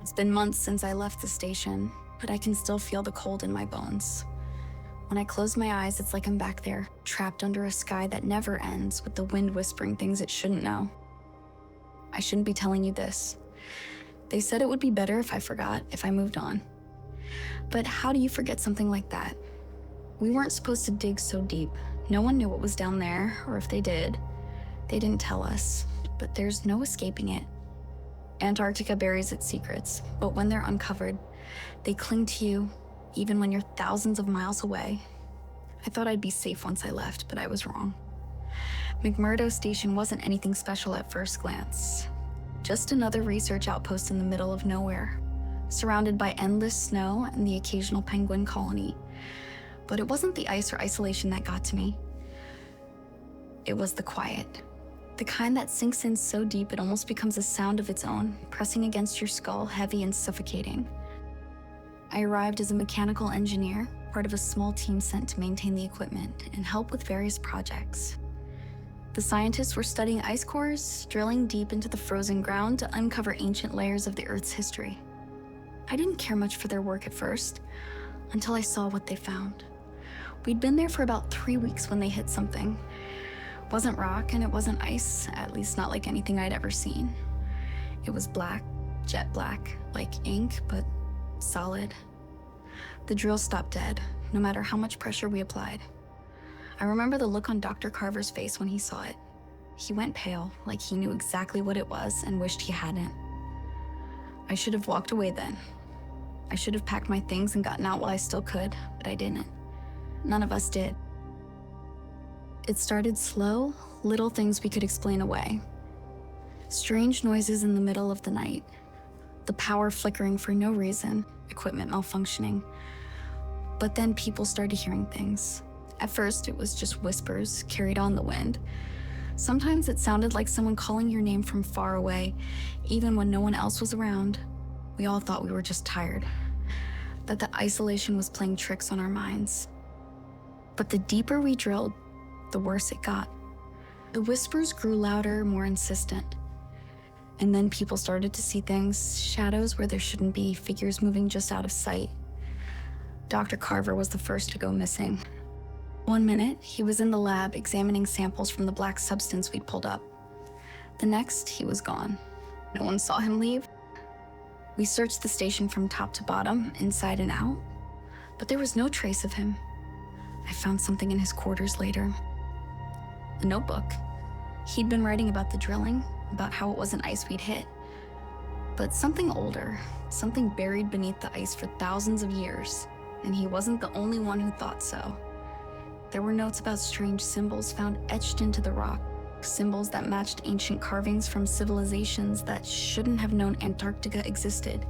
It's been months since I left the station, but I can still feel the cold in my bones. When I close my eyes, it's like I'm back there, trapped under a sky that never ends, with the wind whispering things it shouldn't know. I shouldn't be telling you this. They said it would be better if I forgot, if I moved on. But how do you forget something like that? We weren't supposed to dig so deep. No one knew what was down there, or if they did, they didn't tell us. But there's no escaping it. Antarctica buries its secrets, but when they're uncovered, they cling to you, even when you're thousands of miles away. I thought I'd be safe once I left, but I was wrong. McMurdo Station wasn't anything special at first glance. Just another research outpost in the middle of nowhere, surrounded by endless snow and the occasional penguin colony. But it wasn't the ice or isolation that got to me. It was the quiet. The kind that sinks in so deep it almost becomes a sound of its own, pressing against your skull, heavy and suffocating. I arrived as a mechanical engineer, part of a small team sent to maintain the equipment and help with various projects. The scientists were studying ice cores, drilling deep into the frozen ground to uncover ancient layers of the Earth's history. I didn't care much for their work at first, until I saw what they found. We'd been there for about 3 weeks when they hit something. It wasn't rock and it wasn't ice, at least not like anything I'd ever seen. It was black, jet black, like ink, but solid. The drill stopped dead, no matter how much pressure we applied. I remember the look on Dr. Carver's face when he saw it. He went pale, like he knew exactly what it was and wished he hadn't. I should have walked away then. I should have packed my things and gotten out while I still could, but I didn't. None of us did. It started slow, little things we could explain away. Strange noises in the middle of the night. The power flickering for no reason, equipment malfunctioning. But then people started hearing things. At first, it was just whispers carried on the wind. Sometimes it sounded like someone calling your name from far away, even when no one else was around. We all thought we were just tired, that the isolation was playing tricks on our minds. But the deeper we drilled, the worse it got. The whispers grew louder, more insistent. And then people started to see things, shadows where there shouldn't be, figures moving just out of sight. Dr. Carver was the first to go missing. One minute, he was in the lab examining samples from the black substance we'd pulled up. The next, he was gone. No one saw him leave. We searched the station from top to bottom, inside and out, but there was no trace of him. I found something in his quarters later. A notebook. He'd been writing about the drilling, about how it wasn't ice we'd hit, but something older, something buried beneath the ice for thousands of years, and he wasn't the only one who thought so. There were notes about strange symbols found etched into the rock, symbols that matched ancient carvings from civilizations that shouldn't have known Antarctica existed.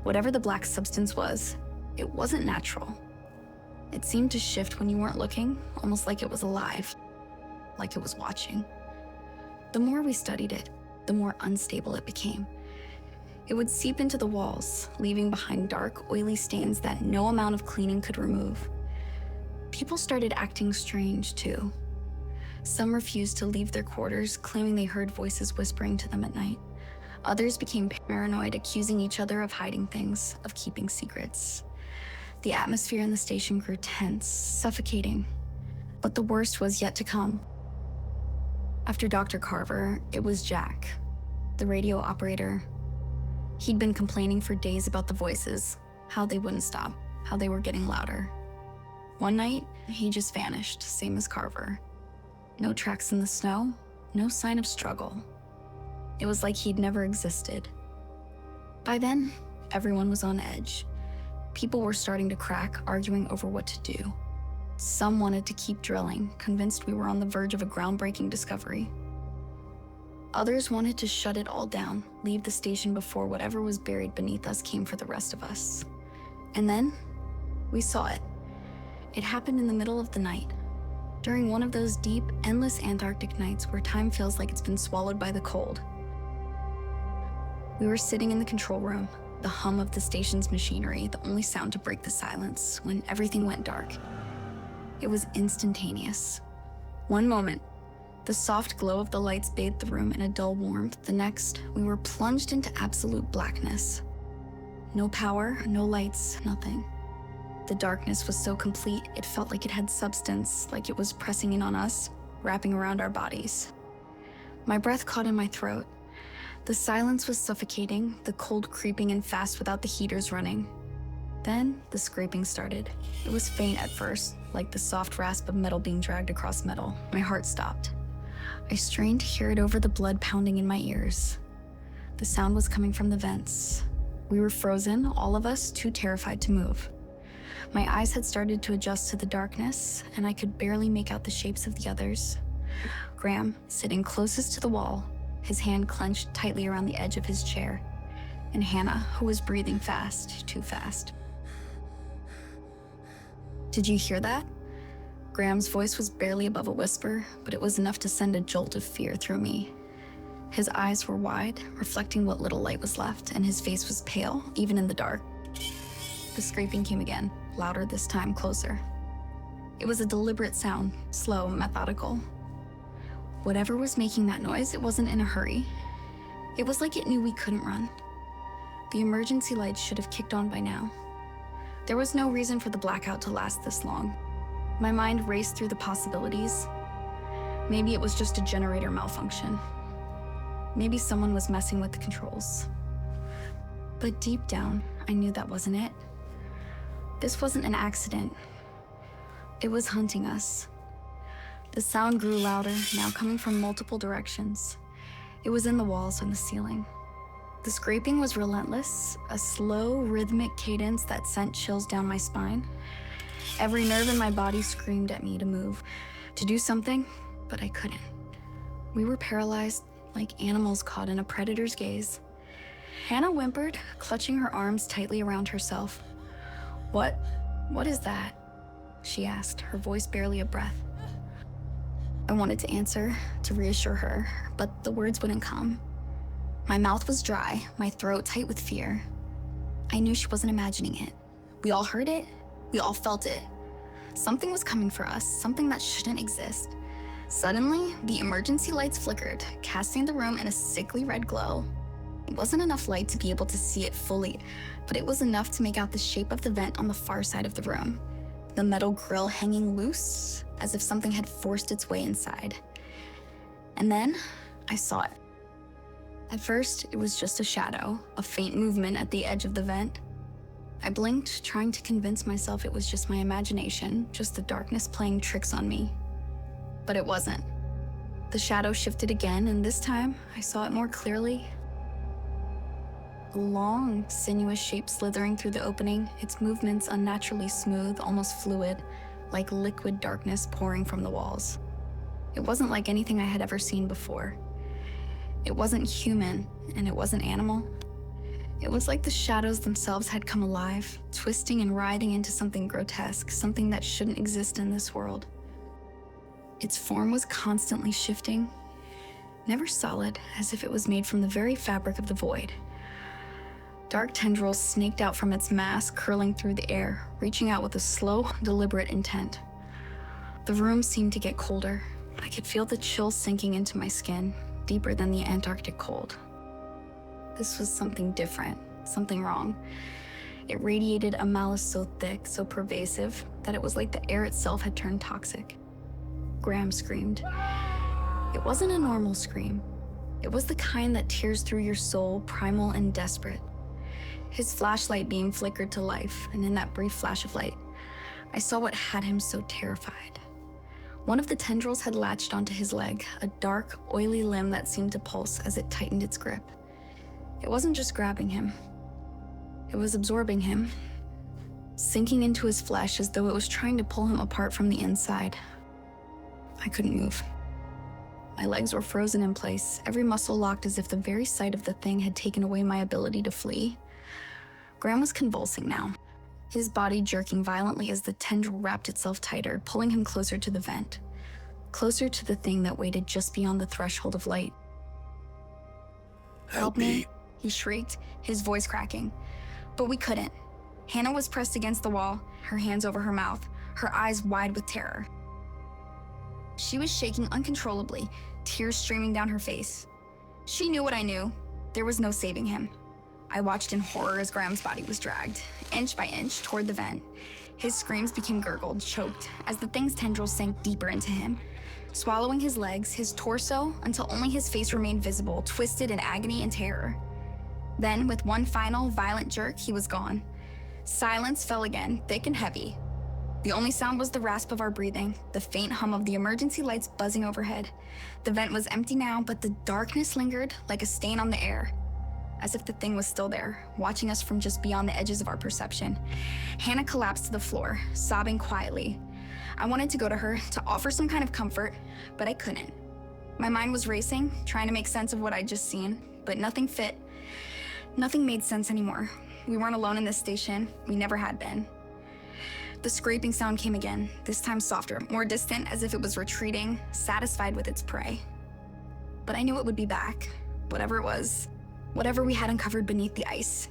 Whatever the black substance was, it wasn't natural. It seemed to shift when you weren't looking, almost like it was alive, like it was watching. The more we studied it, the more unstable it became. It would seep into the walls, leaving behind dark, oily stains that no amount of cleaning could remove. People started acting strange, too. Some refused to leave their quarters, claiming they heard voices whispering to them at night. Others became paranoid, accusing each other of hiding things, of keeping secrets. The atmosphere in the station grew tense, suffocating. But the worst was yet to come. After Dr. Carver, it was Jack, the radio operator. He'd been complaining for days about the voices, how they wouldn't stop, how they were getting louder. One night, he just vanished, same as Carver. No tracks in the snow, no sign of struggle. It was like he'd never existed. By then, everyone was on edge. People were starting to crack, arguing over what to do. Some wanted to keep drilling, convinced we were on the verge of a groundbreaking discovery. Others wanted to shut it all down, leave the station before whatever was buried beneath us came for the rest of us. And then, we saw it. It happened in the middle of the night, during one of those deep, endless Antarctic nights where time feels like it's been swallowed by the cold. We were sitting in the control room, the hum of the station's machinery, the only sound to break the silence, when everything went dark. It was instantaneous. One moment, the soft glow of the lights bathed the room in a dull warmth. The next, we were plunged into absolute blackness. No power, no lights, nothing. The darkness was so complete, it felt like it had substance, like it was pressing in on us, wrapping around our bodies. My breath caught in my throat. The silence was suffocating, the cold creeping in fast without the heaters running. Then, the scraping started. It was faint at first, like the soft rasp of metal being dragged across metal. My heart stopped. I strained to hear it over the blood pounding in my ears. The sound was coming from the vents. We were frozen, all of us too terrified to move. My eyes had started to adjust to the darkness, and I could barely make out the shapes of the others. Graham, sitting closest to the wall, his hand clenched tightly around the edge of his chair, and Hannah, who was breathing fast, too fast. "Did you hear that?" Graham's voice was barely above a whisper, but it was enough to send a jolt of fear through me. His eyes were wide, reflecting what little light was left, and his face was pale, even in the dark. The scraping came again, louder this time, closer. It was a deliberate sound, slow, methodical. Whatever was making that noise, it wasn't in a hurry. It was like it knew we couldn't run. The emergency lights should have kicked on by now. There was no reason for the blackout to last this long. My mind raced through the possibilities. Maybe it was just a generator malfunction. Maybe someone was messing with the controls. But deep down, I knew that wasn't it. This wasn't an accident. It was hunting us. The sound grew louder, now coming from multiple directions. It was in the walls and the ceiling. The scraping was relentless, a slow, rhythmic cadence that sent chills down my spine. Every nerve in my body screamed at me to move, to do something, but I couldn't. We were paralyzed, like animals caught in a predator's gaze. Hannah whimpered, clutching her arms tightly around herself. What is that?" she asked, her voice barely a breath. I wanted to answer, to reassure her, but the words wouldn't come. My mouth was dry, my throat tight with fear. I knew she wasn't imagining it. We all heard it. We all felt it. Something was coming for us, something that shouldn't exist. Suddenly, the emergency lights flickered, casting the room in a sickly red glow. It wasn't enough light to be able to see it fully, but it was enough to make out the shape of the vent on the far side of the room. The metal grill hanging loose, as if something had forced its way inside. And then, I saw it. At first, it was just a shadow, a faint movement at the edge of the vent. I blinked, trying to convince myself it was just my imagination, just the darkness playing tricks on me. But it wasn't. The shadow shifted again, and this time, I saw it more clearly. A long, sinuous shape slithering through the opening, its movements unnaturally smooth, almost fluid, like liquid darkness pouring from the walls. It wasn't like anything I had ever seen before. It wasn't human, and it wasn't animal. It was like the shadows themselves had come alive, twisting and writhing into something grotesque, something that shouldn't exist in this world. Its form was constantly shifting, never solid, as if it was made from the very fabric of the void. Dark tendrils snaked out from its mass, curling through the air, reaching out with a slow, deliberate intent. The room seemed to get colder. I could feel the chill sinking into my skin, deeper than the Antarctic cold. This was something different, something wrong. It radiated a malice so thick, so pervasive, that it was like the air itself had turned toxic. Graham screamed. It wasn't a normal scream. It was the kind that tears through your soul, primal and desperate. His flashlight beam flickered to life, and in that brief flash of light, I saw what had him so terrified. One of the tendrils had latched onto his leg, a dark, oily limb that seemed to pulse as it tightened its grip. It wasn't just grabbing him. It was absorbing him, sinking into his flesh as though it was trying to pull him apart from the inside. I couldn't move. My legs were frozen in place, every muscle locked as if the very sight of the thing had taken away my ability to flee. Graham was convulsing now, his body jerking violently as the tendril wrapped itself tighter, pulling him closer to the vent, closer to the thing that waited just beyond the threshold of light. Help me, he shrieked, his voice cracking. But we couldn't. Hannah was pressed against the wall, her hands over her mouth, her eyes wide with terror. She was shaking uncontrollably, tears streaming down her face. She knew what I knew. There was no saving him. I watched in horror as Graham's body was dragged, inch by inch, toward the vent. His screams became gurgled, choked, as the thing's tendrils sank deeper into him, swallowing his legs, his torso, until only his face remained visible, twisted in agony and terror. Then, with one final, violent jerk, he was gone. Silence fell again, thick and heavy. The only sound was the rasp of our breathing, the faint hum of the emergency lights buzzing overhead. The vent was empty now, but the darkness lingered like a stain on the air, as if the thing was still there, watching us from just beyond the edges of our perception. Hannah collapsed to the floor, sobbing quietly. I wanted to go to her to offer some kind of comfort, but I couldn't. My mind was racing, trying to make sense of what I'd just seen, but nothing fit. Nothing made sense anymore. We weren't alone in this station. We never had been. The scraping sound came again, this time softer, more distant, as if it was retreating, satisfied with its prey. But I knew it would be back, whatever it was. Whatever we had uncovered beneath the ice.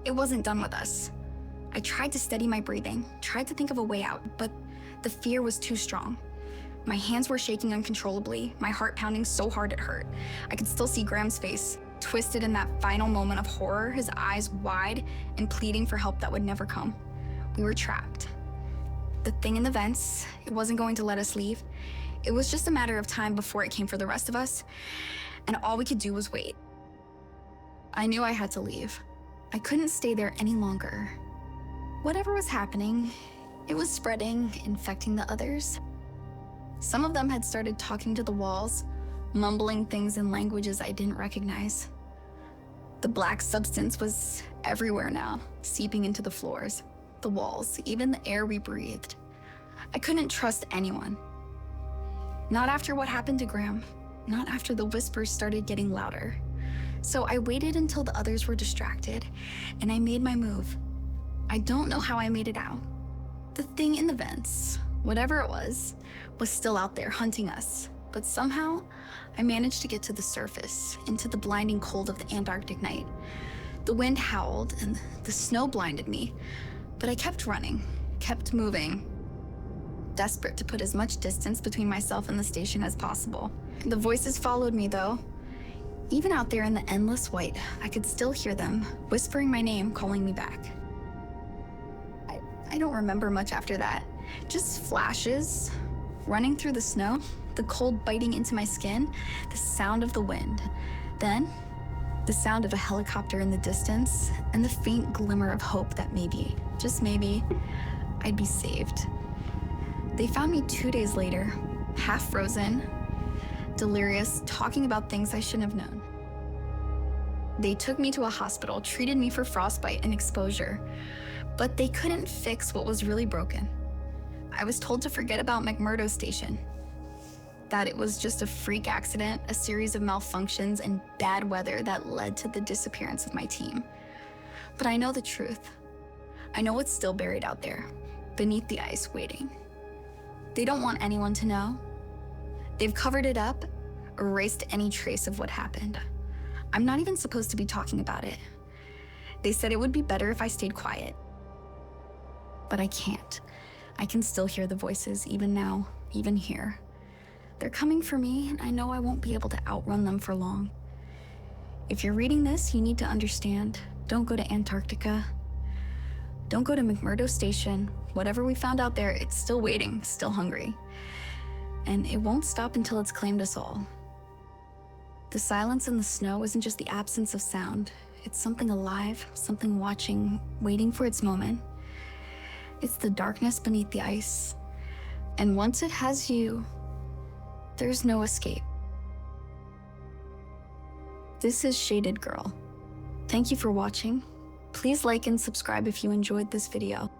It wasn't done with us. I tried to steady my breathing, tried to think of a way out, but the fear was too strong. My hands were shaking uncontrollably, my heart pounding so hard it hurt. I could still see Graham's face, twisted in that final moment of horror, his eyes wide and pleading for help that would never come. We were trapped. The thing in the vents, it wasn't going to let us leave. It was just a matter of time before it came for the rest of us, and all we could do was wait. I knew I had to leave. I couldn't stay there any longer. Whatever was happening, it was spreading, infecting the others. Some of them had started talking to the walls, mumbling things in languages I didn't recognize. The black substance was everywhere now, seeping into the floors, the walls, even the air we breathed. I couldn't trust anyone. Not after what happened to Graham, not after the whispers started getting louder. So I waited until the others were distracted, and I made my move. I don't know how I made it out. The thing in the vents, whatever it was still out there hunting us. But somehow, I managed to get to the surface, into the blinding cold of the Antarctic night. The wind howled, and the snow blinded me. But I kept running, kept moving, desperate to put as much distance between myself and the station as possible. The voices followed me, though. Even out there in the endless white, I could still hear them, whispering my name, calling me back. I don't remember much after that. Just flashes, running through the snow, the cold biting into my skin, the sound of the wind. Then, the sound of a helicopter in the distance, and the faint glimmer of hope that maybe, just maybe, I'd be saved. They found me 2 days later, half frozen, delirious, talking about things I shouldn't have known. They took me to a hospital, treated me for frostbite and exposure, but they couldn't fix what was really broken. I was told to forget about McMurdo Station, that it was just a freak accident, a series of malfunctions and bad weather that led to the disappearance of my team. But I know the truth. I know it's still buried out there, beneath the ice, waiting. They don't want anyone to know. They've covered it up, erased any trace of what happened. I'm not even supposed to be talking about it. They said it would be better if I stayed quiet. But I can't. I can still hear the voices, even now, even here. They're coming for me, and I know I won't be able to outrun them for long. If you're reading this, you need to understand. Don't go to Antarctica. Don't go to McMurdo Station. Whatever we found out there, it's still waiting, still hungry. And it won't stop until it's claimed us all. The silence in the snow isn't just the absence of sound. It's something alive, something watching, waiting for its moment. It's the darkness beneath the ice. And once it has you, there's no escape. This is Shaded Girl. Thank you for watching. Please like and subscribe if you enjoyed this video.